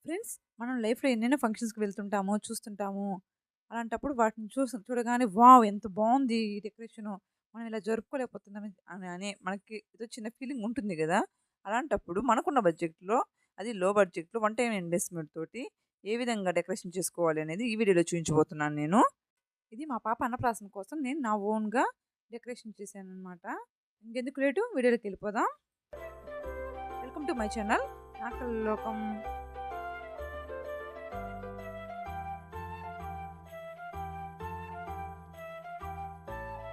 Friends, మనం లైఫ్‌లో ఎన్నెన్నో ఫంక్షన్స్‌కి వెళ్తుంటాము, చూస్తుంటాము. అలాంటప్పుడు వాటిని చూడగానే వావ్! ఎంత బావుంది ఈ డెకరేషను. మనం ఇలా జరుపుకోలేకపోతున్నాం అనే మనకి ఏదో చిన్న ఫీలింగ్ ఉంటుంది గదా! అలాంటప్పుడు మనకున్న బడ్జెట్‌లో, అది లో బడ్జెట్‌లో వన్ టైమ్ ఇన్వెస్ట్‌మెంట్ తోటి ఏ విధంగా డెకరేషన్ చేసుకోవాలి అనేది ఈ వీడియోలో చూయించబోతున్నాను నేను. ఇది మా పాప అన్నప్రాసన కోసం నేను నా ఓన్‌గా డెకరేషన్ చేశాననమాట. ఇంకెందుకు లేటు వీడియోలోకెళ్ళిపోదాం. వెల్కమ్ టు మై ఛానల్ నాకల్ లోకం.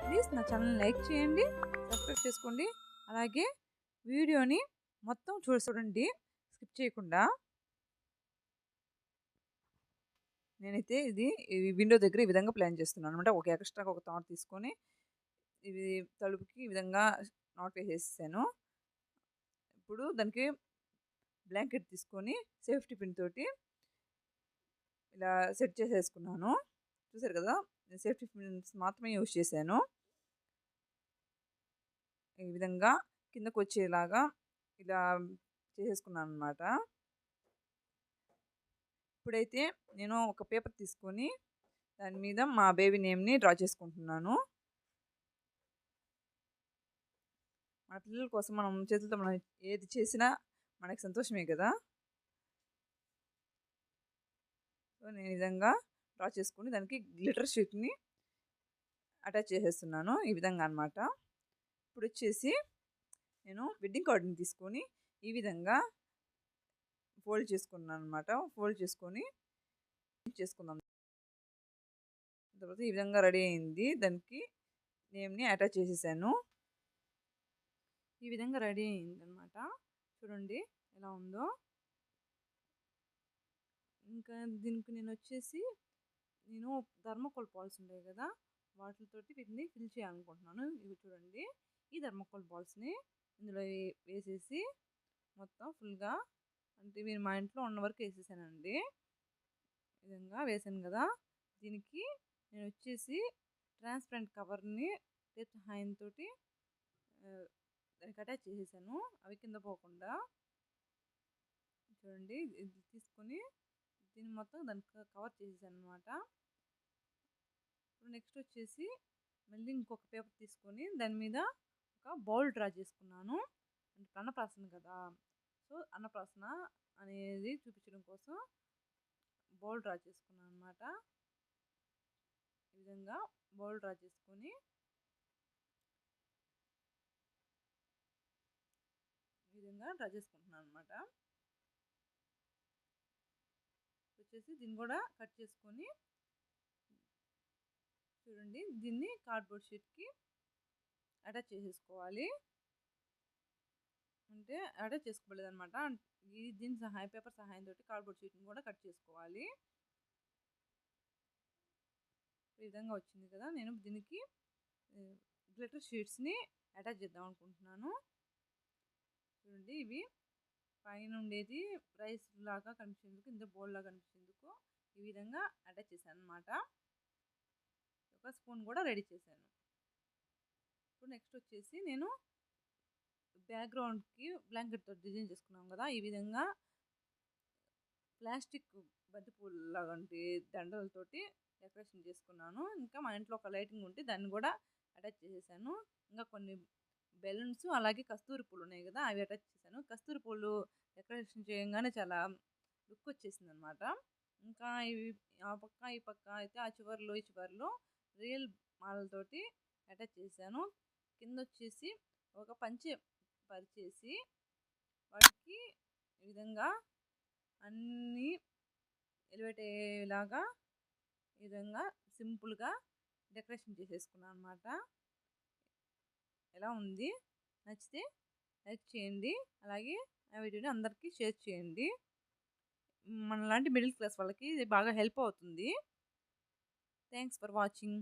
ప్లీజ్ నా ఛానల్‌ని లైక్ చేయండి, సబ్స్క్రైబ్ చేసుకోండి. అలాగే వీడియోని మొత్తం చూడండి స్కిప్ చేయకుండా. నేనైతే ఈ విండో దగ్గర ఈ విధంగా ప్లాన్ చేస్తున్నాననమాట. ఒక ఎక్స్‌ట్రాగా ఒక తాడు తీసుకొని, ఇది తలుపుకి ఈ విధంగా నాట్ వేసేసాను. ఇప్పుడు దానికి బ్లాంకెట్ తీసుకొని సేఫ్టీ పిన్ తోటి ఇలా సెట్ చేసేసుకున్నాను. చూసారు కదా! నేను సేఫ్టీ పిన్స్ మాత్రమే యూజ్ చేశాను. ఈ విధంగా కిందకొచ్చేలాగా ఇలా చేసేసుకున్నాననమాట. ఇప్పుడైతే నేను ఒక పేపర్ తీసుకొని దాని మీద మా బేబీ నేమ్‌ని డ్రా చేసుకుంటున్నాను. మన పిల్లల కోసం మనం చేతులతో మనం ఏది చేసినా మనకు సంతోషమే గదా! సో, నేను ఈ విధంగా డ్రా చేసుకొని దానికి గ్లిటర్ షీట్‌ని అటాచ్ చేసేస్తున్నాను. ఈ విధంగా అనమాట. ఇప్పుడొచ్చేసి నేను వెడ్డింగ్ కార్డ్‌ని తీసుకొని ఈ విధంగా ఫోల్డ్ చేసుకున్నాననమాట. ఫోల్డ్ చేసుకొని చేసుకుందాం. తర్వాత ఈ విధంగా రెడీ అయింది. దానికి నేమ్‌ని అటాచ్ చేసేసాను. ఈ విధంగా రెడీ అయిందనమాట. చూడండి ఎలా ఉందో. ఇంకా దీనికి నేను థర్మాకోల్ బాల్స్ ఉంటాయి కదా! వాటితోటి వీటిని ఫిల్ చేయాలనుకుంటున్నాను. ఇవి చూడండి. ఈ థర్మాకోల్ బాల్స్‌ని ఇందులో వేసేసి మొత్తం ఫుల్‌గా, అంటే ఇవి మా ఇంట్లో ఉన్న వరకు ఏసేసానండి. ఈ విధంగా వేసాను గదా! దీనికి నేనొచ్చేసి ట్రాన్స్‌పరెంట్ కవర్‌ని టేప్ సహాయంతోటి దానికి అటాచ్ చేసేసాను. అవి కింద పోకుండా. చూడండి, ఇది తీసుకొని దీన్ని మొత్తం దానికి కవర్ చేసేసాననమాట. ఇప్పుడు నెక్స్ట్ వచ్చేసి మళ్ళీ ఇంకొక పేపర్ తీసుకొని దాని మీద ఒక బౌల్ డ్రా చేసుకున్నాను. అంటే అన్నప్రాసన కదా! సో, అన్నప్రాసన అనేది చూపించడం కోసం బౌల్ డ్రా చేసుకున్నాను అనమాట. ఈ విధంగా బౌల్ డ్రా చేసుకొని ఈ విధంగా డ్రా చేసుకుంటున్నాను అనమాట. వచ్చేసి దీన్ని కూడా కట్ చేసుకొని చూడండి, దీన్ని కార్డ్‌బోర్డ్ షీట్‌కి అటాచ్ చేసేసుకోవాలి. అంటే అటాచ్ చేసుకోలేదనమాట. దీని పేపర్ సహాయంతోటి కార్డ్‌బోర్డ్ షీట్‌ని కూడా కట్ చేసుకోవాలి. ఈ విధంగా వచ్చింది కదా! నేను దీనికి గ్లిటర్ షీట్స్‌ని అటాచ్ చేద్దాం అనుకుంటున్నాను. చూడండి, ఇవి పైన ఉండేది రైస్ లాగా కనిపించేందుకు, కింద బౌల్ లాగా కనిపించేందుకు ఈ విధంగా అటాచ్ చేశాననమాట. ఒక స్పూన్ కూడా రెడీ చేశాను. ఇప్పుడు నెక్స్ట్ వచ్చేసి నేను బ్యాక్‌గ్రౌండ్‌కి బ్లాంకెట్‌తో డిజైన్ చేసుకున్నాం కదా! ఈ విధంగా ప్లాస్టిక్ బంతిపూలు దండలతోటి డెకరేషన్ చేసుకున్నాను. ఇంకా మా ఇంట్లో ఒక లైటింగ్ ఉంటే దాన్ని కూడా అటాచ్ చేసేసాను. ఇంకా కొన్ని బెలూన్స్, అలాగే కస్తూరి పూలు ఉన్నాయి కదా! అవి అటాచ్ చేశాను. కస్తూరి పూలు డెకరేషన్ చేయంగానే చాలా లుక్ వచ్చేసిందనమాట. ఇంకా ఇవి ఆ పక్క ఈ పక్క అయితే ఆ చివర్లో ఈ చివర్లో రియల్ మాలతోటి అటాచ్ చేశాను. కింద వచ్చేసి ఒక పంచె పరిచేసి వాటికి ఈ విధంగా అన్నీ ఎలివేట్ అయ్యేలాగా ఈ విధంగా సింపుల్‌గా డెకరేషన్ చేసేసుకున్నాను అనమాట. ఎలా ఉంది? నచ్చితే లైక్ చేయండి. అలాగే ఆ వీడియోని అందరికీ షేర్ చేయండి. మనలాంటి మిడిల్ క్లాస్ వాళ్ళకి ఇది బాగా హెల్ప్ అవుతుంది. Thanks for watching.